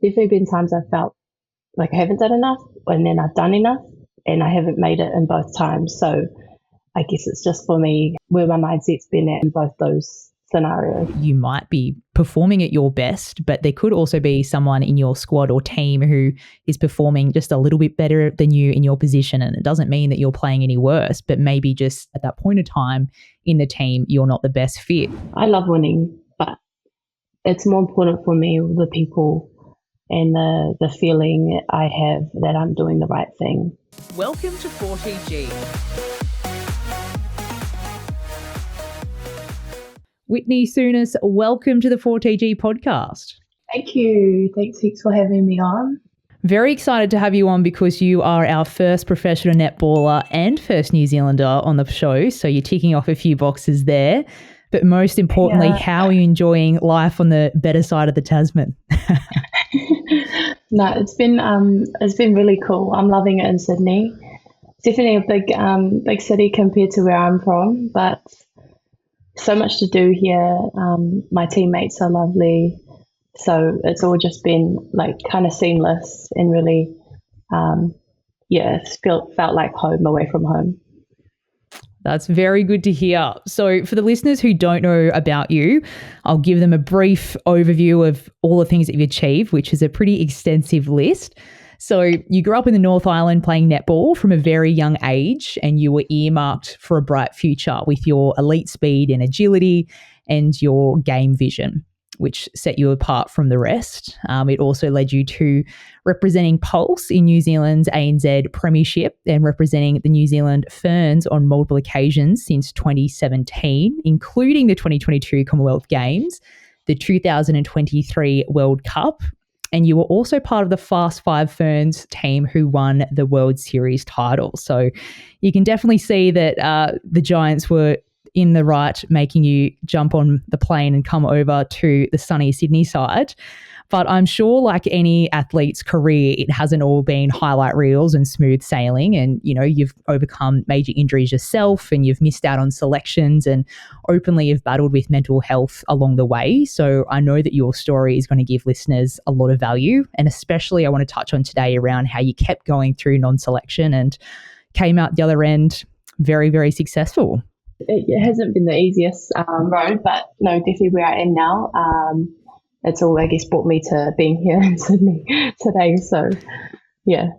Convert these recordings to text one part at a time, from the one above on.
definitely been times I've felt like I haven't done enough, and then I've done enough, and I haven't made it in both times. So I guess it's just for me where my mindset's been at in both those scenarios. You might be performing at your best, but there could also be someone in your squad or team who is performing just a little bit better than you in your position. And it doesn't mean that you're playing any worse, but maybe just at that point of time in the team, you're not the best fit. I love winning, but it's more important for me the people and the feeling I have that I'm doing the right thing. Welcome to 4TG. Whitney Souness, welcome to the 4TG podcast. Thank you. Thanks for having me on. Very excited to have you on because you are our first professional netballer and first New Zealander on the show. So you're ticking off a few boxes there. But most importantly, How are you enjoying life on the better side of the Tasman? No, it's been really cool. I'm loving it in Sydney. Definitely a big city compared to where I'm from, but so much to do here. My teammates are lovely, so it's all just been like kind of seamless and really, felt like home away from home. That's very good to hear. So for the listeners who don't know about you, I'll give them a brief overview of all the things that you've achieved, which is a pretty extensive list. So you grew up in the North Island playing netball from a very young age, and you were earmarked for a bright future with your elite speed and agility and your game vision, which set you apart from the rest. It also led you to representing Pulse in New Zealand's ANZ Premiership and representing the New Zealand Ferns on multiple occasions since 2017, including the 2022 Commonwealth Games, the 2023 World Cup, and you were also part of the Fast Five Ferns team who won the World Series title. So you can definitely see that the Giants were in the right, making you jump on the plane and come over to the sunny Sydney side. But I'm sure like any athlete's career, it hasn't all been highlight reels and smooth sailing. And, you know, you've overcome major injuries yourself and you've missed out on selections and openly have battled with mental health along the way. So I know that your story is going to give listeners a lot of value. And especially I want to touch on today around how you kept going through non-selection and came out the other end very, very successful. It hasn't been the easiest road, but no, definitely where I am now. It's all, I guess, brought me to being here in Sydney today. So, yeah.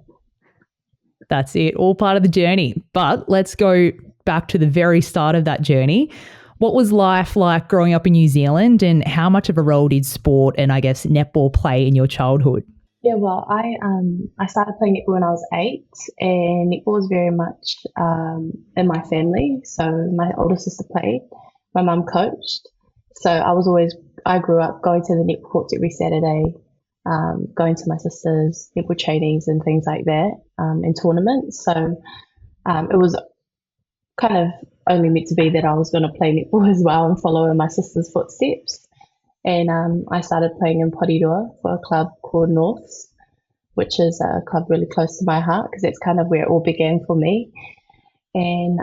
That's it. All part of the journey. But let's go back to the very start of that journey. What was life like growing up in New Zealand, and how much of a role did sport and, I guess, netball play in your childhood? Yeah, well, I started playing netball when I was 8, and netball was very much in my family. So my older sister played, my mum coached. So I grew up going to the netball courts every Saturday, going to my sister's netball trainings and things like that, and tournaments. So it was kind of only meant to be that I was going to play netball as well and follow in my sister's footsteps. And I started playing in Porirua for a club called Norths, which is a club really close to my heart because that's kind of where it all began for me. And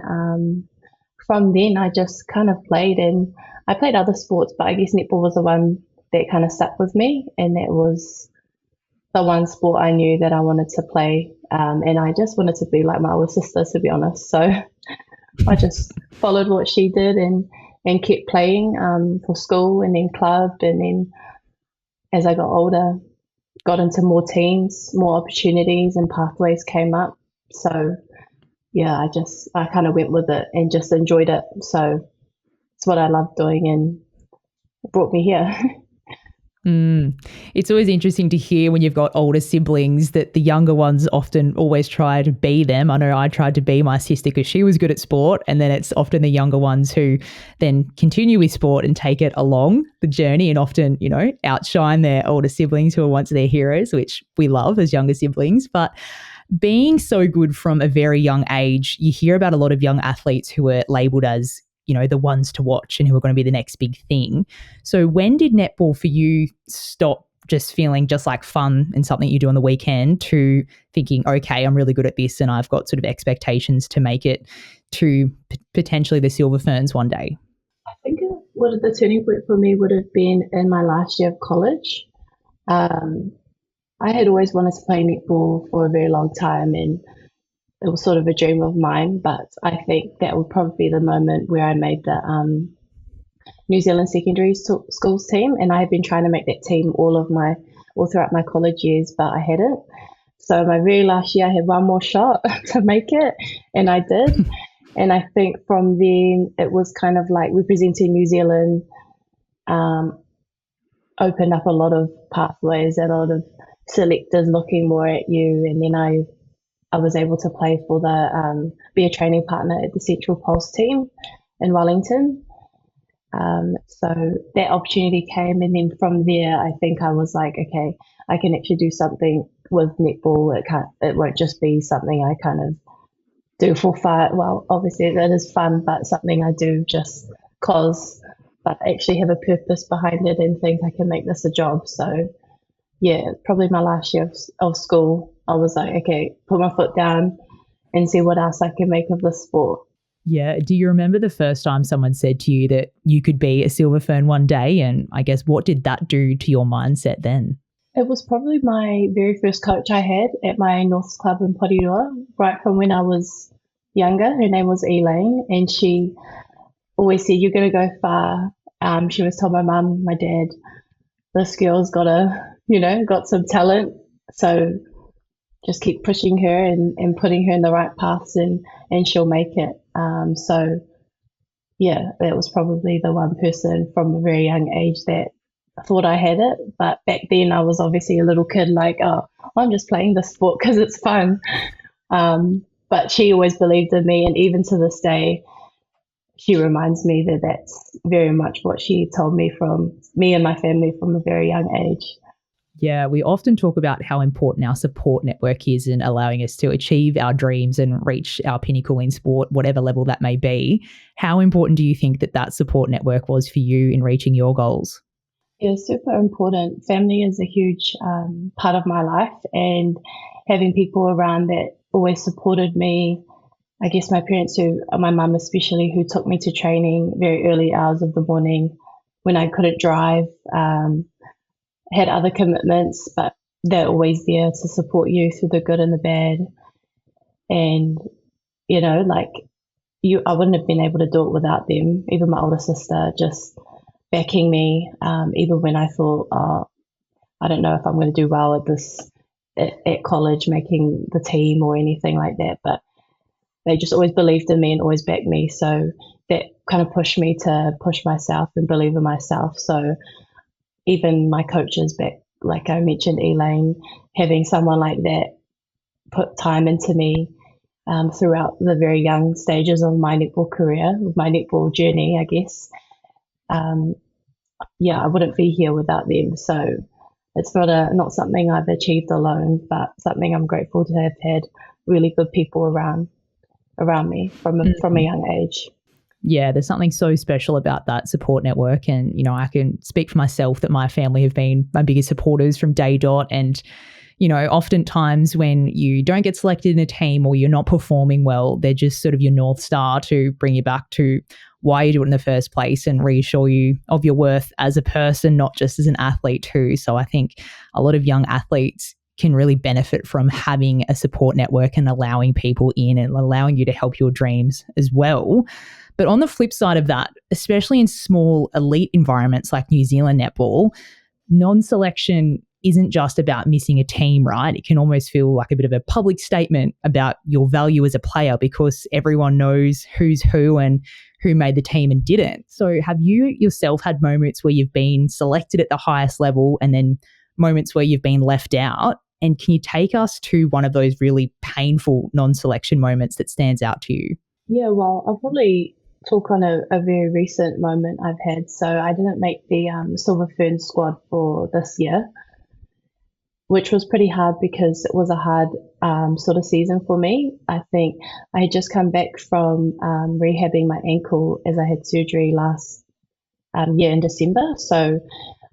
from then I just kind of played, and I played other sports, but I guess netball was the one that kind of stuck with me, and that was the one sport I knew that I wanted to play. And I just wanted to be like my older sister, to be honest. So I just followed what she did and kept playing for school and then club. And then as I got older, got into more teams, more opportunities and pathways came up. So yeah, I kind of went with it and just enjoyed it. So it's what I love doing and it brought me here. It's always interesting to hear when you've got older siblings that the younger ones often always try to be them. I know I tried to be my sister because she was good at sport, and then it's often the younger ones who then continue with sport and take it along the journey and often, you know, outshine their older siblings who are once their heroes, which we love as younger siblings. But being so good from a very young age, you hear about a lot of young athletes who are labelled as, you know, the ones to watch and who are going to be the next big thing. So when did netball for you stop just feeling just like fun and something you do on the weekend to thinking, okay, I'm really good at this and I've got sort of expectations to make it to potentially the Silver Ferns one day? I think the turning point for me would have been in my last year of college. I had always wanted to play netball for a very long time, and it was sort of a dream of mine. But I think that would probably be the moment where I made the New Zealand secondary schools team, and I had been trying to make that team all throughout my college years, but I hadn't. So my very last year, I had one more shot to make it, and I did. And I think from then it was kind of like representing New Zealand um, opened up a lot of pathways, a lot of selectors looking more at you, and then I was able to play for be a training partner at the Central Pulse team in Wellington. So that opportunity came, and then from there, I think I was like, okay, I can actually do something with netball. It won't just be something I kind of do for fun. Well, obviously it is fun, but something I do just cause, but actually have a purpose behind it and think I can make this a job. So yeah, probably my last year of school, I was like, okay, put my foot down and see what else I can make of this sport. Yeah. Do you remember the first time someone said to you that you could be a Silver Fern one day? And I guess what did that do to your mindset then? It was probably my very first coach I had at my North Club in Porirua, right from when I was younger. Her name was Elaine, and she always said, "You're going to go far." She always told my mum, my dad, "This girl's got some talent, so just keep pushing her and putting her in the right paths, and she'll make it." So yeah, that was probably the one person from a very young age that thought I had it. But back then I was obviously a little kid, like, oh, I'm just playing this sport because it's fun. But she always believed in me, and even to this day, she reminds me that that's very much what she told me from me and my family from a very young age. Yeah, we often talk about how important our support network is in allowing us to achieve our dreams and reach our pinnacle in sport, whatever level that may be. How important do you think that support network was for you in reaching your goals? Yeah, super important. Family is a huge part of my life, and having people around that always supported me. I guess my parents, my mum especially, who took me to training very early hours of the morning when I couldn't drive, had other commitments, but they're always there to support you through the good and the bad. And, like I wouldn't have been able to do it without them. Even my older sister just backing me, even when I thought, oh, I don't know if I'm going to do well at college, making the team or anything like that. But they just always believed in me and always backed me. So that kind of pushed me to push myself and believe in myself. So even my coaches back, like I mentioned, Elaine, having someone like that put time into me throughout the very young stages of my netball career, my netball journey, I guess. I wouldn't be here without them. So it's not something I've achieved alone, but something I'm grateful to have had really good people around me from a young age. Yeah, there's something so special about that support network. And, I can speak for myself that my family have been my biggest supporters from day dot. And, oftentimes when you don't get selected in a team or you're not performing well, they're just sort of your North Star to bring you back to why you do it in the first place and reassure you of your worth as a person, not just as an athlete too. So I think a lot of young athletes can really benefit from having a support network and allowing people in and allowing you to help your dreams as well. But on the flip side of that, especially in small elite environments like New Zealand netball, non-selection isn't just about missing a team, right? It can almost feel like a bit of a public statement about your value as a player because everyone knows who's who and who made the team and didn't. So have you yourself had moments where you've been selected at the highest level and then moments where you've been left out? And can you take us to one of those really painful non-selection moments that stands out to you? Yeah, well, I'll probably talk on a very recent moment I've had. So I didn't make the Silver Fern squad for this year, which was pretty hard because it was a hard sort of season for me. I think I had just come back from rehabbing my ankle as I had surgery last year in December. So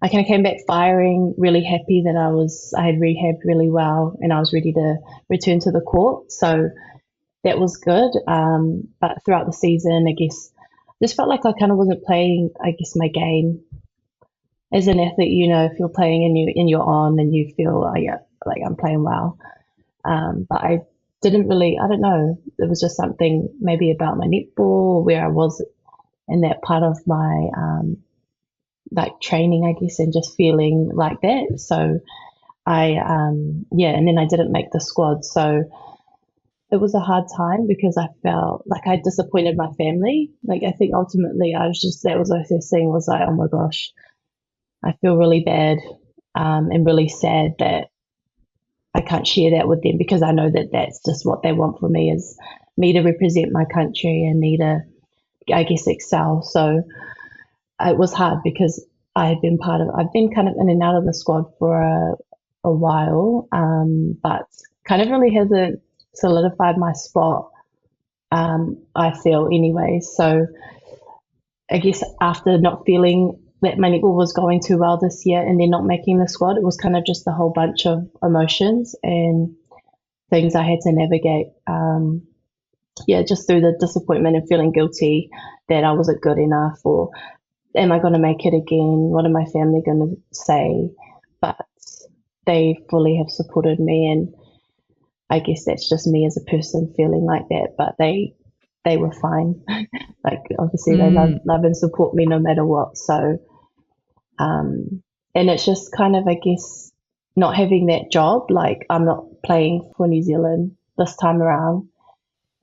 I kind of came back firing, really happy that I had rehabbed really well and I was ready to return to the court. So that was good. But throughout the season, I guess, just felt like I kind of wasn't playing, I guess, my game. As an athlete, if you're playing and you're on and you feel, like I'm playing well. But I didn't really, I don't know, it was just something maybe about my netball, where I was in that part of my like training, I guess, and just feeling like that. So yeah, and then I didn't make the squad. So it was a hard time because I felt like I disappointed my family. Like I think ultimately I was just, that was the first thing, was like, oh my gosh, I feel really bad and really sad that I can't share that with them, because I know that that's just what they want for me, is me to represent my country and me to, I guess, excel. So it was hard because I've been kind of in and out of the squad for a while, but kind of really hasn't solidified my spot, I feel anyway. So I guess after not feeling that my netball was going too well this year and then not making the squad, it was kind of just a whole bunch of emotions and things I had to navigate. Yeah, just through the disappointment and feeling guilty that I wasn't good enough, or am I going to make it again? What are my family going to say? But they fully have supported me, and I guess that's just me as a person feeling like that. But they were fine. Like obviously they love and support me no matter what. So and it's just kind of, I guess, not having that job. Like I'm not playing for New Zealand this time around,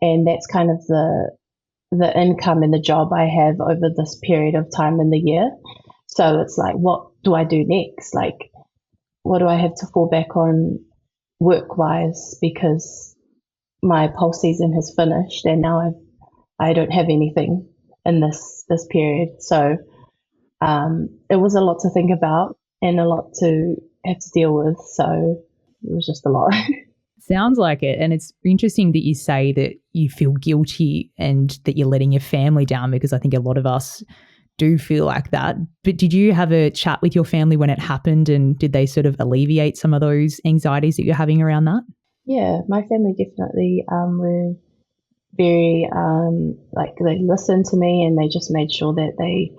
and that's kind of the income and the job I have over this period of time in the year. So it's like, what do I do next? Like, what do I have to fall back on work wise, because my pole season has finished and now I don't have anything in this period. So it was a lot to think about and a lot to have to deal with. So it was just a lot. Sounds like it. And it's interesting that you say that you feel guilty and that you're letting your family down, because I think a lot of us do feel like that. But did you have a chat with your family when it happened, and did they sort of alleviate some of those anxieties that you're having around that? Yeah, my family definitely were very, like they listened to me, and they just made sure that they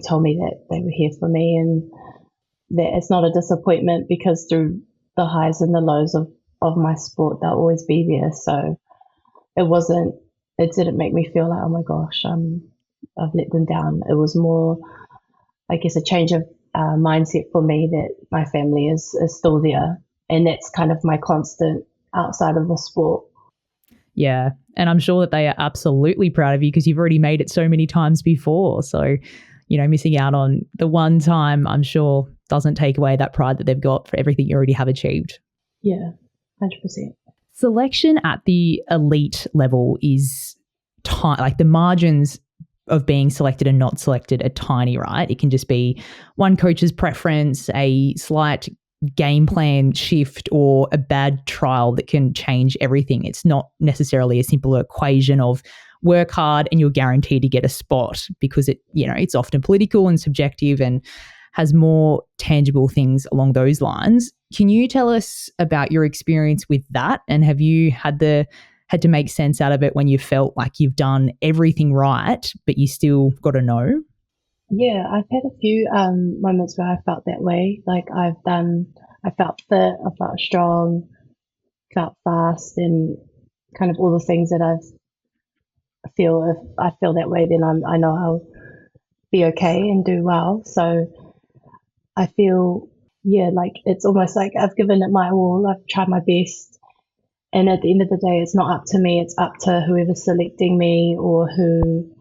told me that they were here for me, and that it's not a disappointment, because through the highs and the lows of my sport, they'll always be there. So it didn't make me feel like, oh my gosh, I've let them down. It was more, I guess, a change of mindset for me, that my family is still there. And that's kind of my constant outside of the sport. Yeah. And I'm sure that they are absolutely proud of you, because you've already made it so many times before. So, missing out on the one time, I'm sure, doesn't take away that pride that they've got for everything you already have achieved. Yeah, 100%. Selection at the elite level is like the margins of being selected and not selected are tiny, right? It can just be one coach's preference, a slight game plan shift, or a bad trial that can change everything. It's not necessarily a simple equation of work hard and you're guaranteed to get a spot, because it's often political and subjective and has more tangible things along those lines. Can you tell us about your experience with that? And have you had to make sense out of it when you felt like you've done everything right, but you still got a no? Yeah, I've had a few moments where I felt that way. Like I felt fit, I felt strong, felt fast, and kind of all the things that if I feel that way, then I know I'll be okay and do well. So I feel, yeah, like it's almost like I've given it my all. I've tried my best. And at the end of the day, it's not up to me. It's up to whoever's selecting me, or who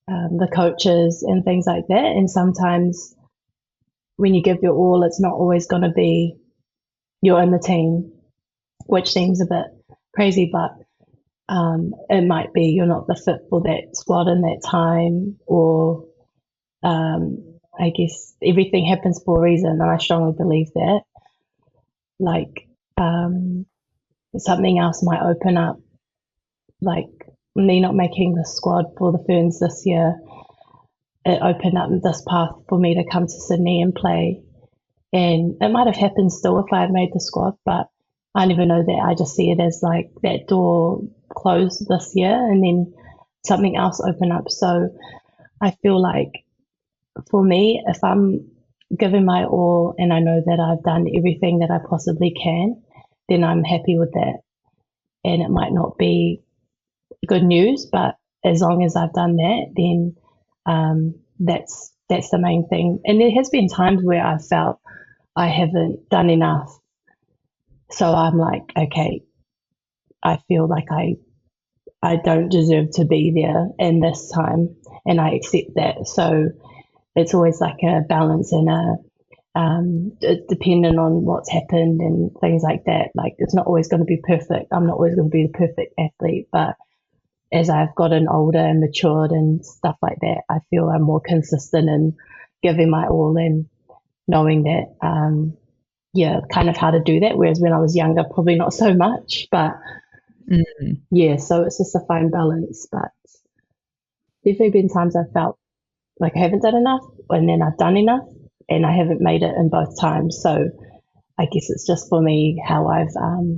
the coaches and things like that. And sometimes when you give your all, it's not always going to be you're in the team, which seems a bit crazy, but it might be you're not the fit for that squad in that time, or I guess everything happens for a reason, and I strongly believe that. Like something else might open up, like me not making the squad for the Ferns this year. It opened up this path for me to come to Sydney and play, and it might have happened still if I had made the squad, but I never know that. I just see it as like that door closed this year, and then something else open up. So I feel like for me, if I'm given my all and I know that I've done everything that I possibly can, then I'm happy with that. And it might not be good news, but as long as I've done that, then that's the main thing. And there has been times where I felt I haven't done enough. So I'm like, okay, I feel like I don't deserve to be there in this time, and I accept that. So it's always like a balance and dependent on what's happened and things like that. Like it's not always going to be perfect. I'm not always going to be the perfect athlete, but as I've gotten older and matured and stuff like that, I feel I'm more consistent in giving my all and knowing that, kind of how to do that. Whereas when I was younger, probably not so much, but so it's just a fine balance. But definitely been times I've felt like I haven't done enough, and then I've done enough, and I haven't made it in both times. So I guess it's just for me how I've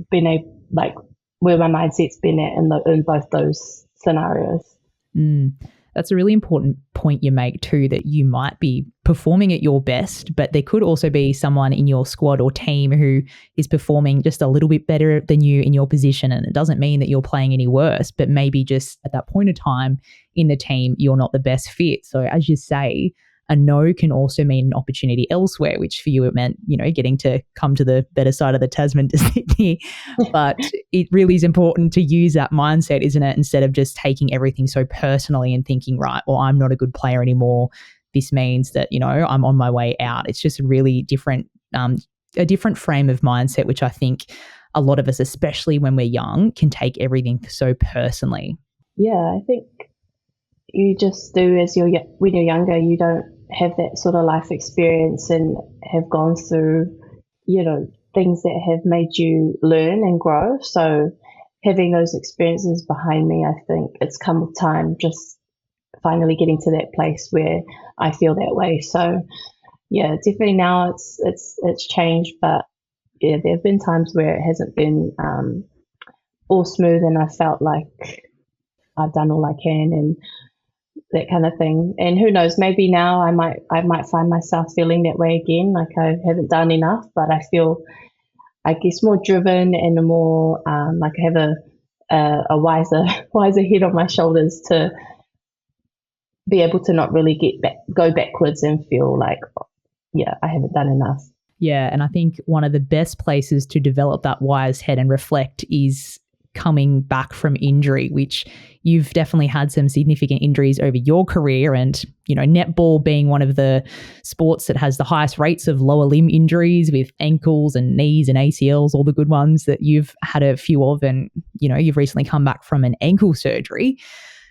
been able, like where my mindset's been at in both those scenarios. That's a really important point you make too, that you might be performing at your best, but there could also be someone in your squad or team who is performing just a little bit better than you in your position. And it doesn't mean that you're playing any worse, but maybe just at that point of time in the team, you're not the best fit. So as you say, a no can also mean an opportunity elsewhere, which for you it meant, getting to come to the better side of the Tasman to Sydney. But it really is important to use that mindset, isn't it? Instead of just taking everything so personally and thinking, right, well, I'm not a good player anymore. This means that, I'm on my way out. It's just a really different, a different frame of mindset, which I think a lot of us, especially when we're young, can take everything so personally. Yeah, I think you just do when you're younger, you don't have that sort of life experience and have gone through, things that have made you learn and grow. So having those experiences behind me, I think it's come with time, just finally getting to that place where I feel that way. So yeah, definitely now it's changed, but yeah, there have been times where it hasn't been all smooth, and I felt like I've done all I can and that kind of thing. And who knows, maybe now I might find myself feeling that way again, like I haven't done enough, but I feel, I guess, more driven and more like I have a wiser head on my shoulders to be able to not really go backwards and feel like, I haven't done enough. Yeah, and I think one of the best places to develop that wise head and reflect is coming back from injury, which you've definitely had some significant injuries over your career, and netball being one of the sports that has the highest rates of lower limb injuries, with ankles and knees and ACLs, all the good ones that you've had a few of, and you've recently come back from an ankle surgery.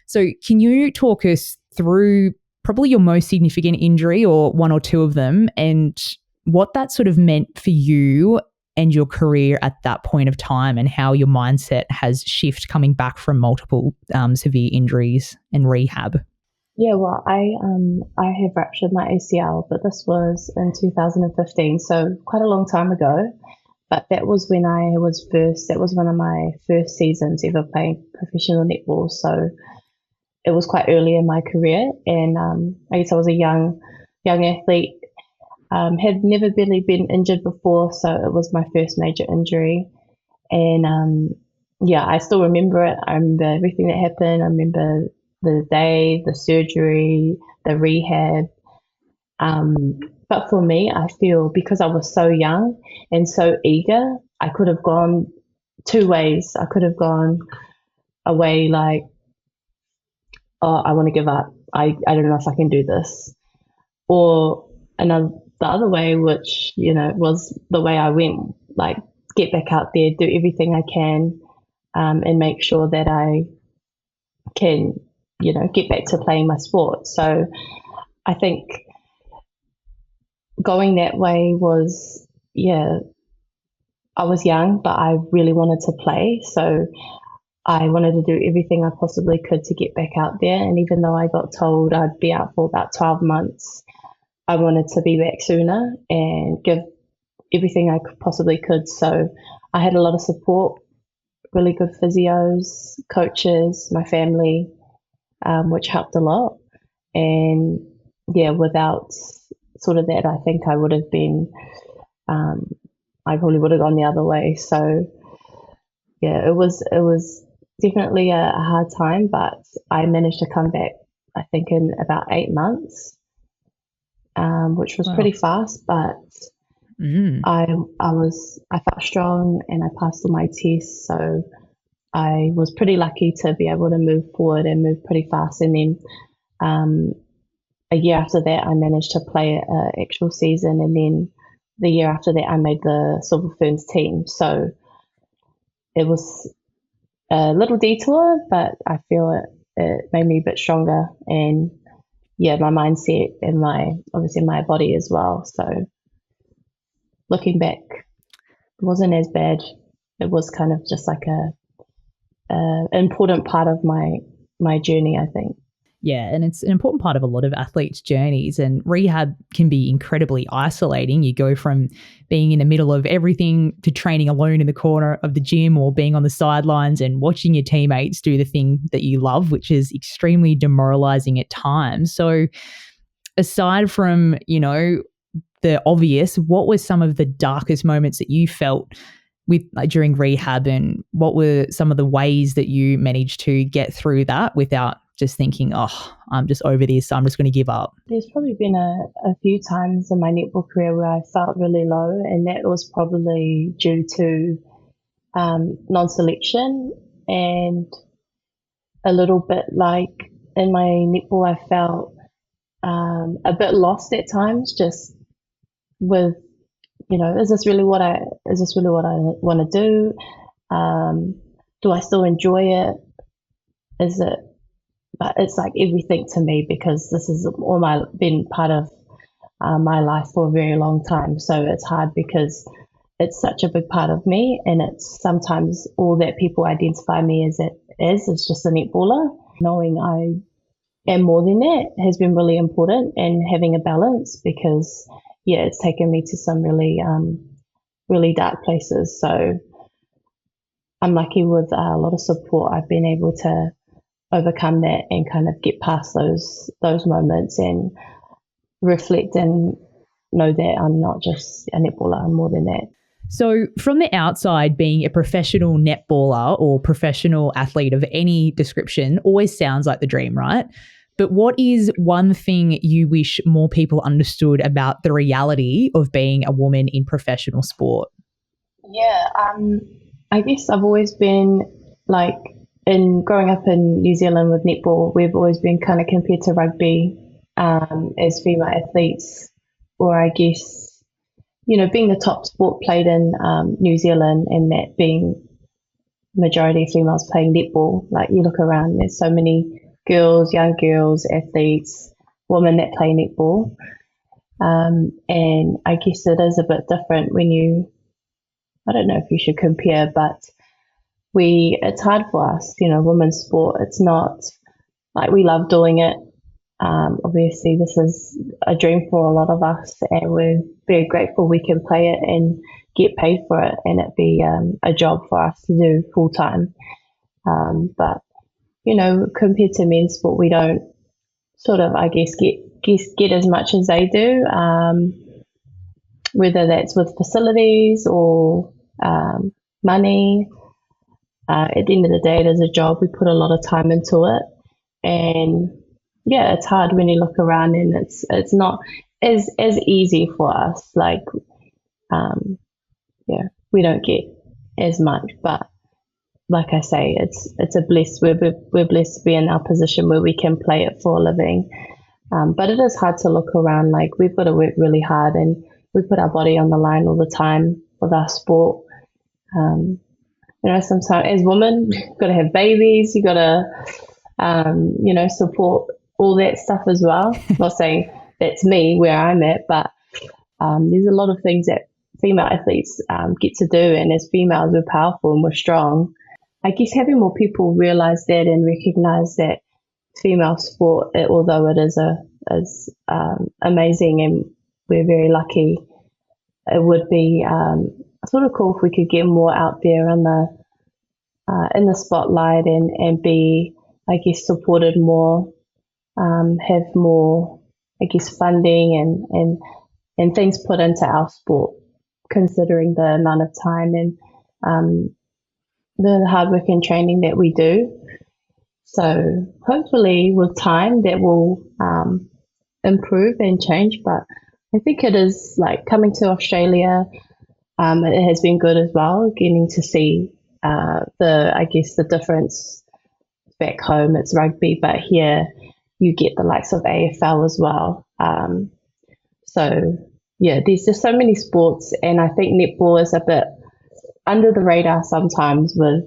So can you talk us through probably your most significant injury, or one or two of them, and what that sort of meant for you and your career at that point of time, and how your mindset has shifted coming back from multiple severe injuries and rehab? Yeah, well, I have ruptured my ACL, but this was in 2015, so quite a long time ago. But that was when that was one of my first seasons ever playing professional netball. So it was quite early in my career, and I guess I was a young athlete. Had never really been injured before, so it was my first major injury. And I still remember it. I remember everything that happened. I remember the day, the surgery, the rehab. But for me, I feel because I was so young and so eager, I could have gone two ways. I could have gone a way like, oh, I want to give up. I don't know if I can do this. Or the other way, which, was the way I went, like get back out there, do everything I can, and make sure that I can, get back to playing my sport. So I think going that way was, I was young, but I really wanted to play. So I wanted to do everything I possibly could to get back out there. And even though I got told I'd be out for about 12 months, I wanted to be back sooner and give everything I possibly could. So I had a lot of support, really good physios, coaches, my family, which helped a lot. And without sort of that, I think I would have been, I probably would have gone the other way. So yeah, it was definitely a hard time, but I managed to come back, I think, in about 8 months, which was Wow. pretty fast. But I felt strong and I passed all my tests, so I was pretty lucky to be able to move forward and move pretty fast. And then um, a year after that, I managed to play an actual season, and then the year after that, I made the Silver Ferns team. So it was a little detour, but I feel it made me a bit stronger, and yeah, my mindset and obviously my body as well. So looking back, it wasn't as bad. It was kind of just like a important part of my journey, I think. Yeah, and it's an important part of a lot of athletes' journeys. And rehab can be incredibly isolating. You go from being in the middle of everything to training alone in the corner of the gym, or being on the sidelines and watching your teammates do the thing that you love, which is extremely demoralizing at times. So aside from, the obvious, what were some of the darkest moments that you felt during rehab, and what were some of the ways that you managed to get through that without just thinking, oh, I'm just over this, I'm just going to give up? There's probably been a few times in my netball career where I felt really low, and that was probably due to non-selection, and a little bit like in my netball, I felt a bit lost at times, just with, is this really what I want to do? Do I still enjoy it? Is it? But it's like everything to me, because this has been part of my life for a very long time. So it's hard because it's such a big part of me, and it's sometimes all that people identify me as is just a netballer. Knowing I am more than that has been really important, and having a balance, because yeah, it's taken me to some really dark places. So I'm lucky with a lot of support. I've been able to overcome that and kind of get past those moments and reflect and know that I'm not just a netballer, I'm more than that. So from the outside, being a professional netballer or professional athlete of any description always sounds like the dream, right? But what is one thing you wish more people understood about the reality of being a woman in professional sport? Yeah, I guess I've always been like, in growing up in New Zealand with netball, we've always been kind of compared to rugby as female athletes, or I guess, being the top sport played in New Zealand, and that being majority of females playing netball. Like, you look around, there's so many girls, young girls, athletes, women that play netball. And I guess it is a bit different I don't know if you should compare, but it's hard for us, women's sport. It's not like we love doing it. Obviously, this is a dream for a lot of us, and we're very grateful we can play it and get paid for it, and it be a job for us to do full time. But compared to men's sport, we don't sort of, I guess, get as much as they do. Whether that's with facilities or money. At the end of the day, it is a job. We put a lot of time into it, and yeah, it's hard when you look around, and it's not as easy for us. Like, yeah, we don't get as much, but like I say, it's a bliss. We're blessed to be in our position where we can play it for a living. But it is hard to look around. Like, we've got to work really hard, and we put our body on the line all the time with our sport. Sometimes as women, you've got to have babies, you've got to, support all that stuff as well. Not saying that's me where I'm at, but there's a lot of things that female athletes get to do, and as females, we're powerful and we're strong. I guess having more people realize that and recognize that female sport, although it is amazing and we're very lucky, it would be sort of cool if we could get more out there in the spotlight and be, I guess, supported more, have more I guess, funding and things put into our sport, considering the amount of time and the hard work and training that we do. So hopefully with time that will improve and change. But I think it is like coming to Australia. It has been good as well, getting to see the difference back home. It's rugby, but here you get the likes of AFL as well. So yeah, there's just so many sports, and I think netball is a bit under the radar sometimes with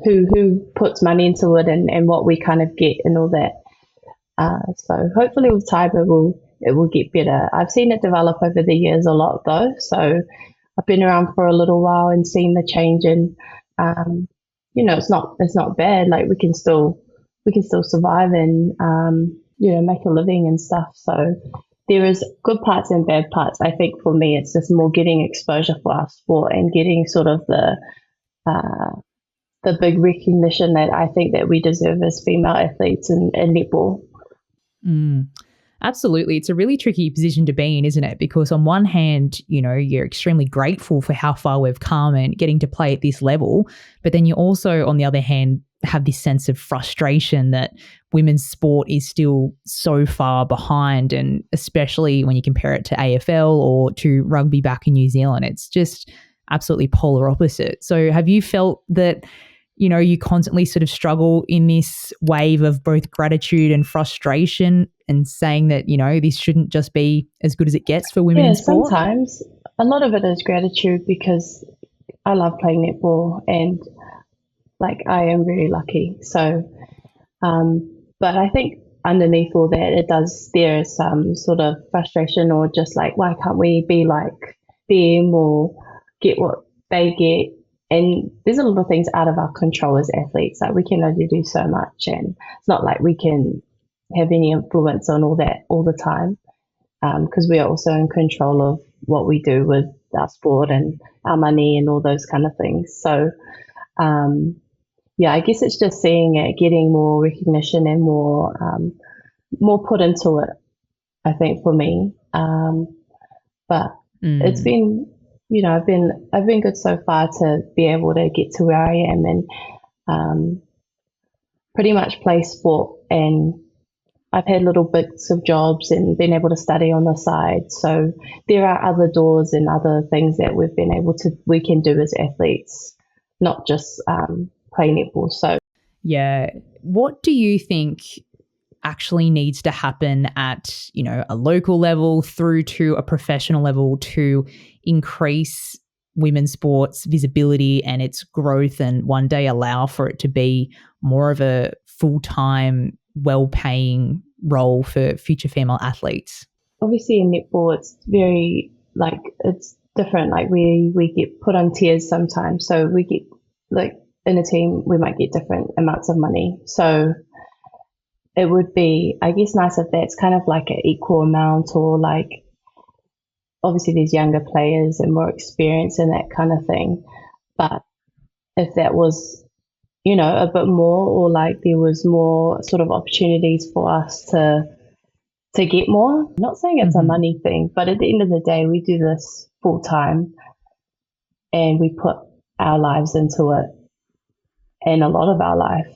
who puts money into it and what we kind of get and all that. So hopefully with time it will get better. I've seen it develop over the years a lot though. So I've been around for a little while and seen the change, and it's not bad. Like we can still survive and make a living and stuff. So there is good parts and bad parts. I think for me it's just more getting exposure for our sport and getting sort of the big recognition that I think that we deserve as female athletes in netball. Absolutely. It's a really tricky position to be in, isn't it? Because on one hand, you're extremely grateful for how far we've come and getting to play at this level. But then you also, on the other hand, have this sense of frustration that women's sport is still so far behind. And especially when you compare it to AFL or to rugby back in New Zealand, it's just absolutely polar opposite. So have you felt that you constantly sort of struggle in this wave of both gratitude and frustration and saying that, this shouldn't just be as good as it gets for women in sport? Sometimes a lot of it is gratitude because I love playing netball and I am very lucky. So, but I think underneath all that, there is some sort of frustration or just why can't we be like them or get what they get? And there's a lot of things out of our control as athletes. We can only do so much, and it's not like we can have any influence on all that all the time, because we are also in control of what we do with our sport and our money and all those kind of things. So, I guess it's just seeing it, getting more recognition and more put into it, I think, for me. But it's been, I've been good so far to be able to get to where I am and pretty much play sport. And I've had little bits of jobs and been able to study on the side. So there are other doors and other things that we can do as athletes, not just play netball. So yeah, what do you think actually needs to happen at a local level through to a professional level to increase women's sports visibility and its growth, and one day allow for it to be more of a full-time, well-paying role for future female athletes? Obviously in netball it's very it's different. We get put on tiers sometimes, so we get in a team we might get different amounts of money. So it would be, I guess, nice if that's kind of an equal amount, or obviously there's younger players and more experience and that kind of thing. But if that was, a bit more, or there was more sort of opportunities for us to get more. I'm not saying it's a money thing, but at the end of the day, we do this full time and we put our lives into it and a lot of our life.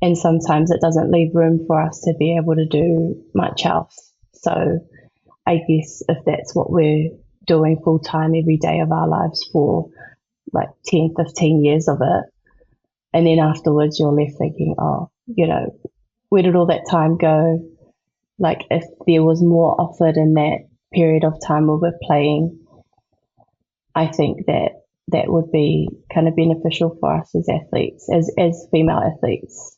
And sometimes it doesn't leave room for us to be able to do much else. So I guess if that's what we're doing full time every day of our lives for 10, 15 years of it, and then afterwards you're left thinking, where did all that time go? If there was more offered in that period of time where we're playing, I think that would be kind of beneficial for us as athletes, as female athletes.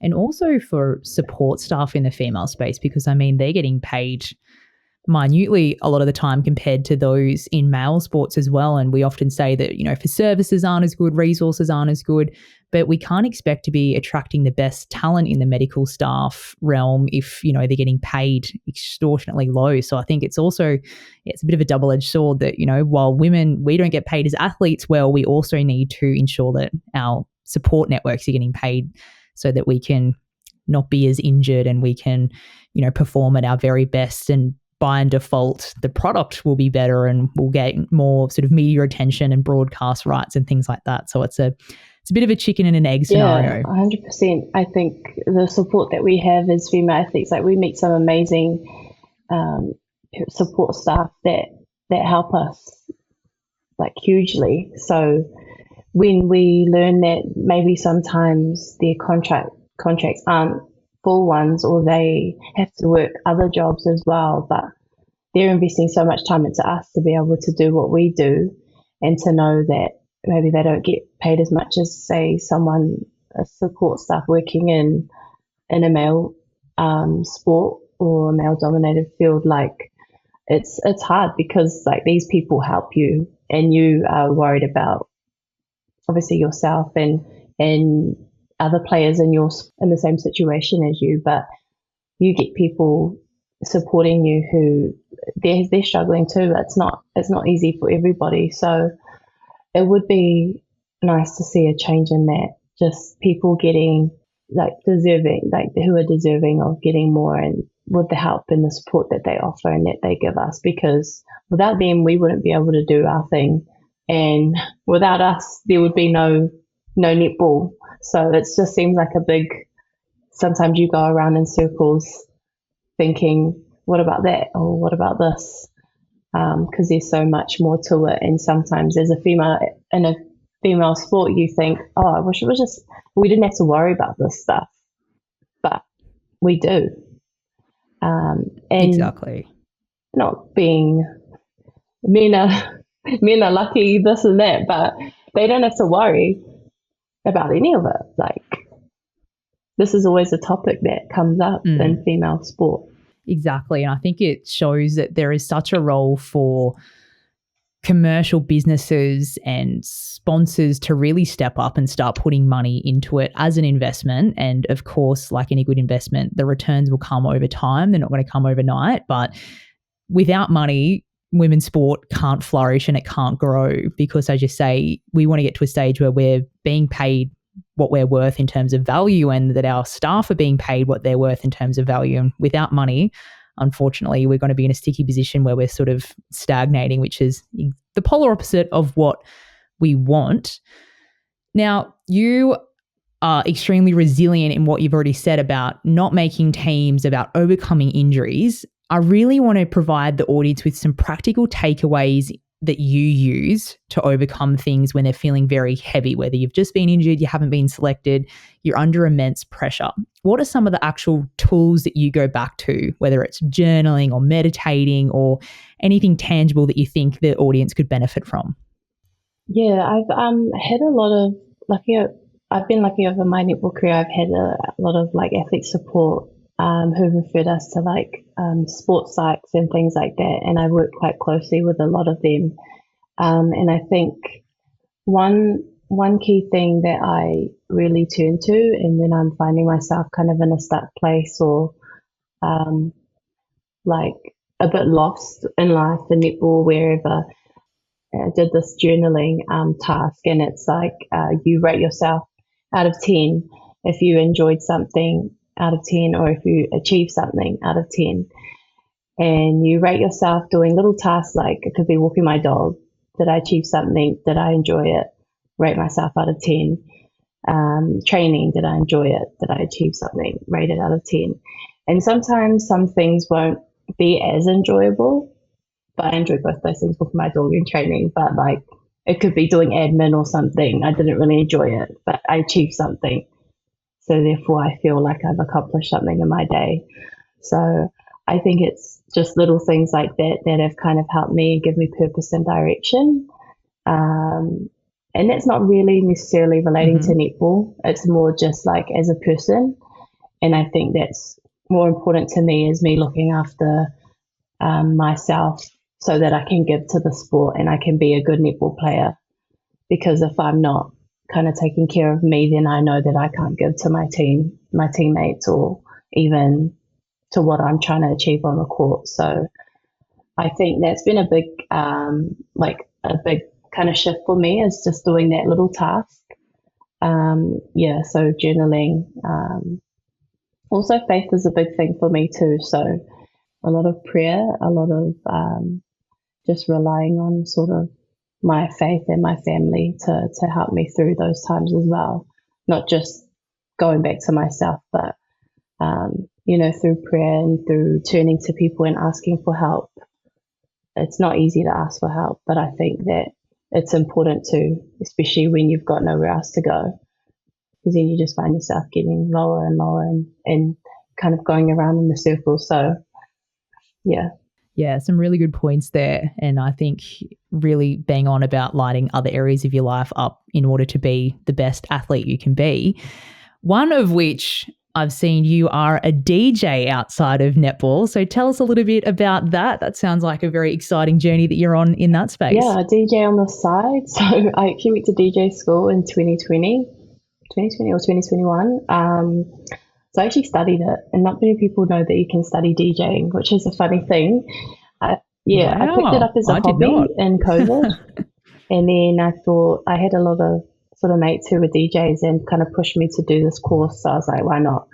And also for support staff in the female space, because they're getting paid minutely a lot of the time compared to those in male sports as well. And we often say that, for services aren't as good, resources aren't as good, but we can't expect to be attracting the best talent in the medical staff realm if, they're getting paid extortionately low. So I think it's a bit of a double-edged sword that, while women, we don't get paid as athletes well, we also need to ensure that our support networks are getting paid so that we can not be as injured, and we can, perform at our very best, and by default the product will be better and we'll get more sort of media attention and broadcast rights and things like that. So it's a bit of a chicken and an egg scenario. Yeah, 100%. I think the support that we have as female athletes, like we meet some amazing support staff that help us like hugely. So when we learn that maybe sometimes their contracts aren't full ones, or they have to work other jobs as well, but they're investing so much time into us to be able to do what we do, and to know that maybe they don't get paid as much as, say, a support staff working in a male sport or a male dominated field. Like it's hard, because like these people help you, and you are worried about obviously yourself and other players in the same situation as you, but you get people supporting you who they're struggling too. It's not easy for everybody. So it would be nice to see a change in that. Just people getting who are deserving of getting more, and with the help and the support that they offer and that they give us, because without them we wouldn't be able to do our thing, and without us there would be no netball. So it just seems like sometimes you go around in circles thinking, what about that, or what about this? Because there's so much more to it. And sometimes as a female in a female sport, you think, oh, I wish it was we didn't have to worry about this stuff, but we do. And exactly. Not being men are lucky, this and that, but they don't have to worry about any of it. Like, this is always a topic that comes up in female sport. Exactly. And I think it shows that there is such a role for commercial businesses and sponsors to really step up and start putting money into it as an investment. And of course, like any good investment, the returns will come over time. They're not going to come overnight. But without money, women's sport can't flourish and it can't grow, because, as you say, we want to get to a stage where we're being paid what we're worth in terms of value, and that our staff are being paid what they're worth in terms of value. And without money, unfortunately, we're going to be in a sticky position where we're sort of stagnating, which is the polar opposite of what we want. Now, you are extremely resilient in what you've already said about not making teams, about overcoming injuries. I really want to provide the audience with some practical takeaways that you use to overcome things when they're feeling very heavy, whether you've just been injured, you haven't been selected, you're under immense pressure. What are some of the actual tools that you go back to, whether it's journaling or meditating or anything tangible that you think the audience could benefit from? Yeah, I've had a lot of I've been lucky over my netball career. I've had a lot of like athlete support who referred us to sports psychs and things like that. And I work quite closely with a lot of them. And I think one key thing that I really turn to, and when I'm finding myself kind of in a stuck place, or like a bit lost in life, in netball, wherever, I did this journaling task, and it's like you rate yourself out of 10 if you enjoyed something, out of 10, or if you achieve something, out of 10. And you rate yourself doing little tasks, like it could be walking my dog. Did I achieve something? Did I enjoy it? Rate myself out of 10. Training, did I enjoy it? Did I achieve something? Rate it out of 10. And sometimes some things won't be as enjoyable, but I enjoy both those things, walking my dog and training. But like, it could be doing admin or something. I didn't really enjoy it, but I achieved something. So therefore, I feel like I've accomplished something in my day. So I think it's just little things like that that have kind of helped me, give me purpose and direction. And that's not really necessarily relating to netball. It's more just like as a person. And I think that's more important to me, is me looking after myself, so that I can give to the sport and I can be a good netball player. Because if I'm not kind of taking care of me, then I know that I can't give to my team, my teammates, or even to what I'm trying to achieve on the court. So I think that's been a big kind of shift for me, is just doing that little task. So journaling, Also, faith is a big thing for me too. So a lot of prayer, a lot of just relying on sort of my faith and my family to help me through those times as well. Not just going back to myself, but through prayer and through turning to people and asking for help. It's not easy to ask for help, but I think that it's important to, especially when you've got nowhere else to go, because then you just find yourself getting lower and lower and kind of going around in the circle. So, yeah. Yeah, some really good points there. And I think really bang on about lighting other areas of your life up in order to be the best athlete you can be. One of which I've seen you are a DJ outside of netball. So tell us a little bit about that. That sounds like a very exciting journey that you're on in that space. Yeah, I DJ on the side. So I actually went to DJ school in 2020 or 2021. So I actually studied it, and not many people know that you can study DJing, which is a funny thing. I picked it up as a hobby in COVID. And then I thought I had a lot of sort of mates who were DJs and kind of pushed me to do this course. So I was like, why not?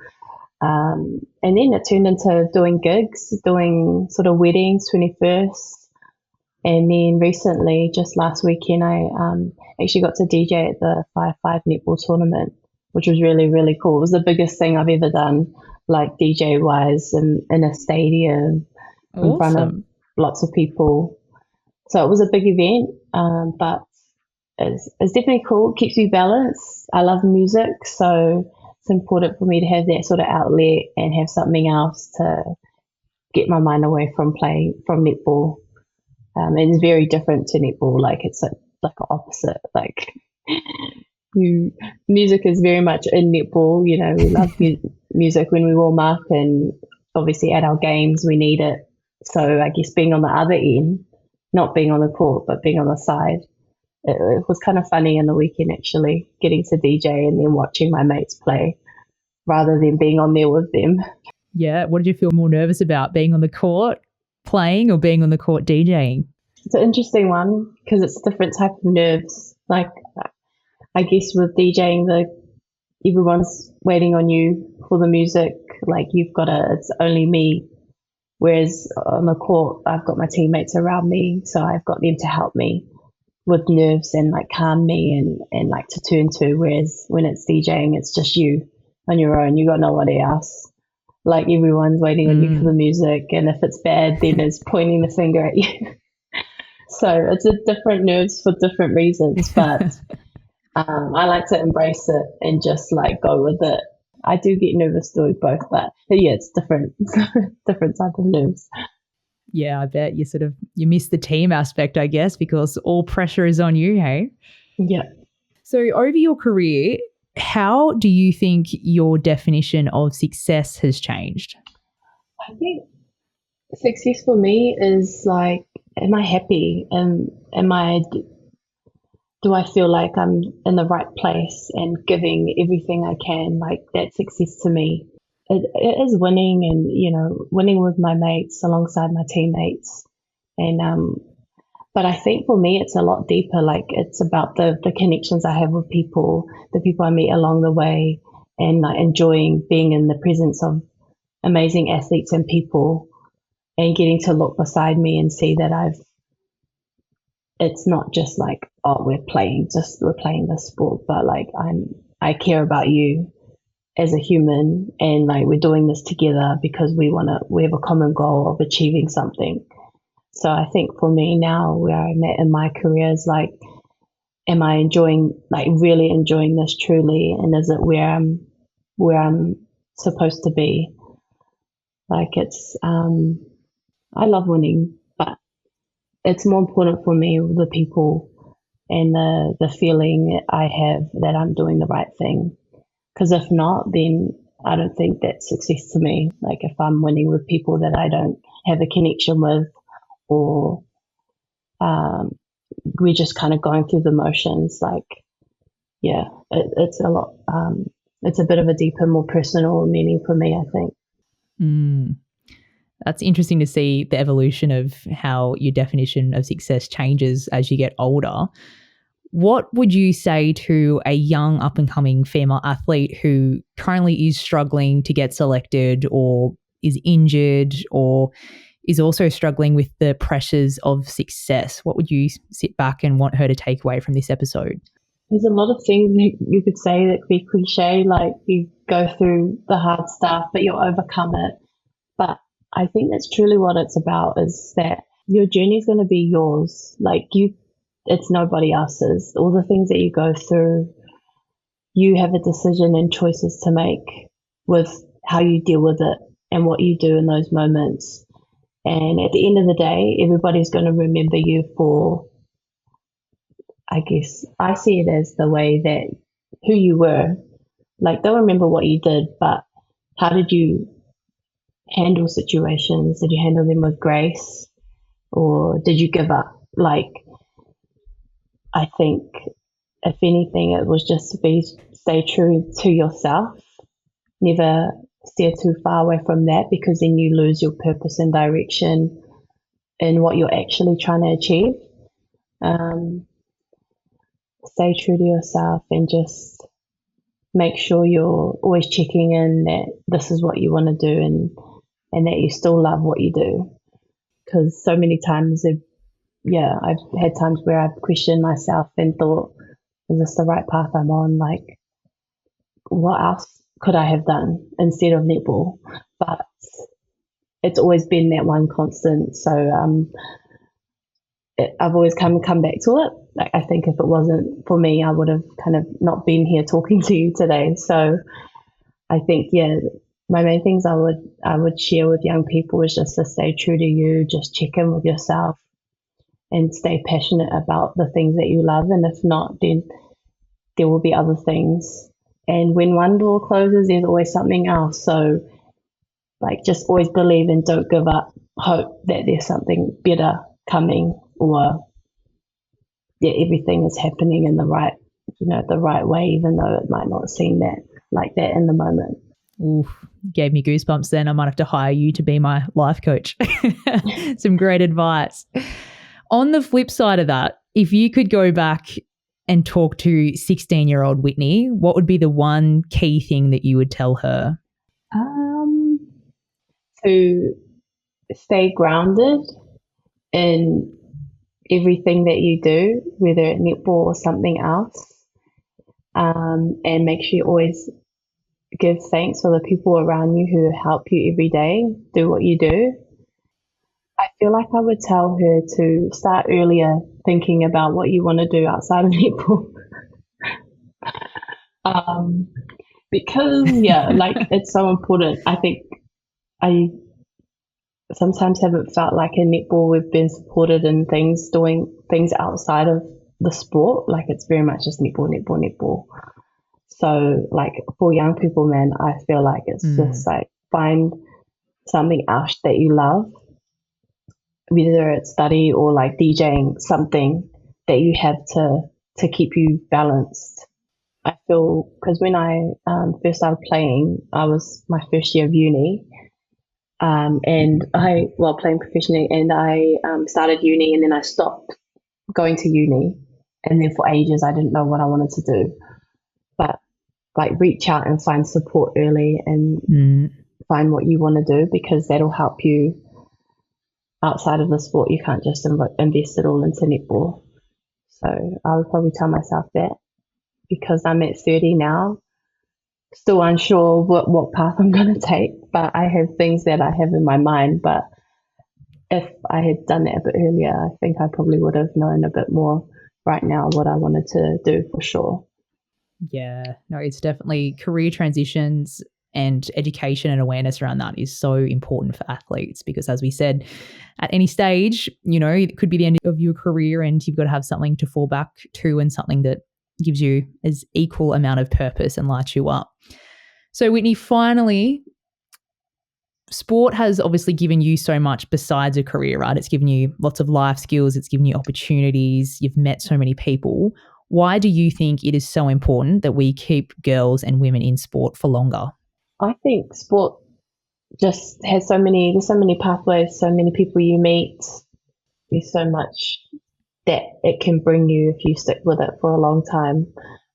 And then it turned into doing gigs, doing sort of weddings, 21st. And then recently, just last weekend, I actually got to DJ at the 5-5 netball tournament, which was really, really cool. It was the biggest thing I've ever done, like DJ-wise, in a stadium, in front of lots of people. So it was a big event, but it's definitely cool. It keeps me balanced. I love music, so it's important for me to have that sort of outlet and have something else to get my mind away from netball. And it's very different to netball. Like it's like opposite. Like music is very much in netball. You know, we love music when we warm up, and obviously at our games we need it. So I guess being on the other end, not being on the court, but being on the side, it was kind of funny in the weekend actually, getting to DJ and then watching my mates play rather than being on there with them. Yeah. What did you feel more nervous about, being on the court playing or being on the court DJing? It's an interesting one because it's a different type of nerves. Like, I guess with DJing, everyone's waiting on you for the music. Like it's only me. Whereas on the court, I've got my teammates around me, so I've got them to help me with nerves and like calm me and like to turn to. Whereas when it's DJing, it's just you on your own. You got nobody else. Like everyone's waiting on you for the music, and if it's bad, then it's pointing the finger at you. So it's a different nerves for different reasons, but I like to embrace it and just like go with it. I do get nervous doing both, but yeah, it's different, different type of nerves. Yeah, I bet you miss the team aspect, I guess, because all pressure is on you, hey? Yeah. So over your career, how do you think your definition of success has changed? I think success for me is like, am I happy? Do I feel like I'm in the right place and giving everything I can? Like that's success to me. It is winning and, winning with my mates alongside my teammates. And, but I think for me, it's a lot deeper. Like it's about the connections I have with people, the people I meet along the way, and like enjoying being in the presence of amazing athletes and people, and getting to look beside me and see that it's not just like, oh, we're playing this sport, but like I care about you as a human, and like we're doing this together because we have a common goal of achieving something. So I think for me now, where I'm at in my career is like, am I really enjoying this truly, and is it where I'm supposed to be? Like it's I love winning, but it's more important for me the people and the feeling I have that I'm doing the right thing. Because if not, then I don't think that's success to me. Like if I'm winning with people that I don't have a connection with, or we're just kind of going through the motions, like, yeah, it's a lot. It's a bit of a deeper, more personal meaning for me, I think. That's interesting to see the evolution of how your definition of success changes as you get older. What would you say to a young up and coming female athlete who currently is struggling to get selected or is injured or is also struggling with the pressures of success? What would you sit back and want her to take away from this episode? There's a lot of things you could say that could be cliche, like you go through the hard stuff, but you'll overcome it. But I think that's truly what it's about, is that your journey is going to be yours. Like it's nobody else's. All the things that you go through, you have a decision and choices to make with how you deal with it and what you do in those moments. And at the end of the day, everybody's going to remember you for, I guess, I see it as the way that who you were. Like, they'll remember what you did, but how did you handle situations? Did you handle them with grace, or did you give up? Like, I think if anything, it was just to stay true to yourself. Never steer too far away from that, because then you lose your purpose and direction in what you're actually trying to achieve. Stay true to yourself and just make sure you're always checking in that this is what you want to do, and that you still love what you do. Because so many times, I've had times where I've questioned myself and thought, is this the right path I'm on? Like, what else could I have done instead of netball? But it's always been that one constant. So I've always come back to it. Like, I think if it wasn't for me, I would have kind of not been here talking to you today. So I think, my main things I would share with young people is just to stay true to you, just check in with yourself and stay passionate about the things that you love. And if not, then there will be other things. And when one door closes, there's always something else. So, like, just always believe and don't give up hope that there's something better coming, or everything is happening in the right way, even though it might not seem that like that in the moment. Ooh, gave me goosebumps then. I might have to hire you to be my life coach. Some great advice. On the flip side of that, if you could go back and talk to 16-year-old Whitney, what would be the one key thing that you would tell her? To stay grounded in everything that you do, whether it's netball or something else, and make sure you always give thanks for the people around you who help you every day do what you do. I feel like I would tell her to start earlier thinking about what you want to do outside of netball. Because, like, it's so important. I think I sometimes haven't felt like in netball we've been supported in doing things outside of the sport. Like, it's very much just netball, netball, netball. So, like, for young people, man, I feel like it's just like, find something else that you love, whether it's study or like DJing, something that you have to keep you balanced. I feel, because when I first started playing, I was my first year of uni, and playing professionally, and I started uni, and then I stopped going to uni, and then for ages I didn't know what I wanted to do. But, like, reach out and find support early and find what you want to do, because that'll help you outside of the sport. You can't just invest it all into netball. So I would probably tell myself that, because I'm at 30 now, still unsure what path I'm going to take, but I have things that I have in my mind. But if I had done that a bit earlier, I think I probably would have known a bit more right now what I wanted to do, for sure. Yeah, no, it's definitely career transitions and education and awareness around that is so important for athletes, because, as we said, at any stage, it could be the end of your career and you've got to have something to fall back to and something that gives you as equal amount of purpose and lights you up. So, Whitney, finally, sport has obviously given you so much besides a career, right? It's given you lots of life skills. It's given you opportunities. You've met so many people. Why do you think it is so important that we keep girls and women in sport for longer? I think sport just there's so many pathways, so many people you meet. There's so much that it can bring you if you stick with it for a long time.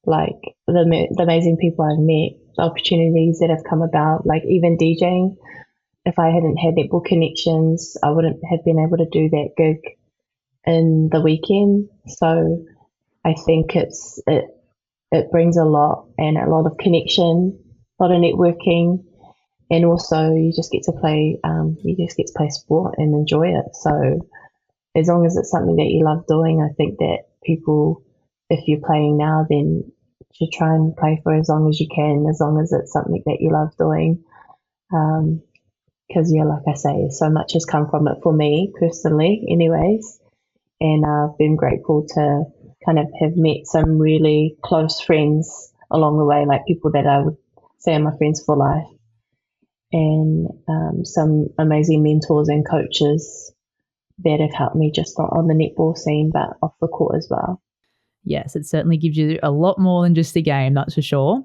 Like the amazing people I've met, the opportunities that have come about, like even DJing. If I hadn't had netball connections, I wouldn't have been able to do that gig in the weekend. So I think it brings a lot, and a lot of connection, a lot of networking, and also you just get to play sport and enjoy it. So as long as it's something that you love doing, I think that people, if you're playing now, then should try and play for as long as you can, as long as it's something that you love doing. Because like I say, so much has come from it for me personally anyways, and I've been grateful to kind of have met some really close friends along the way, like people that I would say are my friends for life, and some amazing mentors and coaches that have helped me just not on the netball scene but off the court as well. Yes, it certainly gives you a lot more than just a game, that's for sure.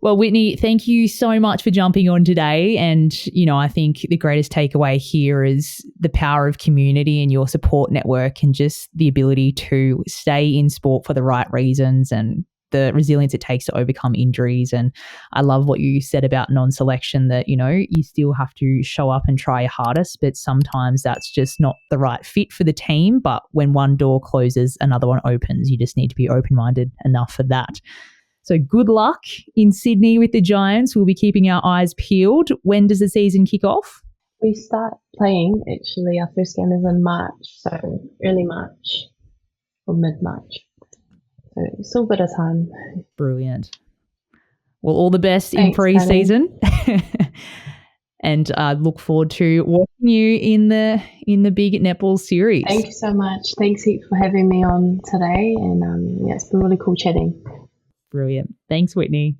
Well, Whitney, thank you so much for jumping on today. And, I think the greatest takeaway here is the power of community and your support network, and just the ability to stay in sport for the right reasons, and the resilience it takes to overcome injuries. And I love what you said about non-selection, that, you still have to show up and try your hardest, but sometimes that's just not the right fit for the team. But when one door closes, another one opens. You just need to be open-minded enough for that. So good luck in Sydney with the Giants. We'll be keeping our eyes peeled. When does the season kick off? We start playing, actually, our first game is in March, so early March or mid-March. So still a bit of time. Brilliant. Well, all the best Thanks, in pre-season. And I look forward to watching you in the big netball series. Thank you so much. Thanks heaps for having me on today, and it's been really cool chatting. Brilliant. Thanks, Whitney.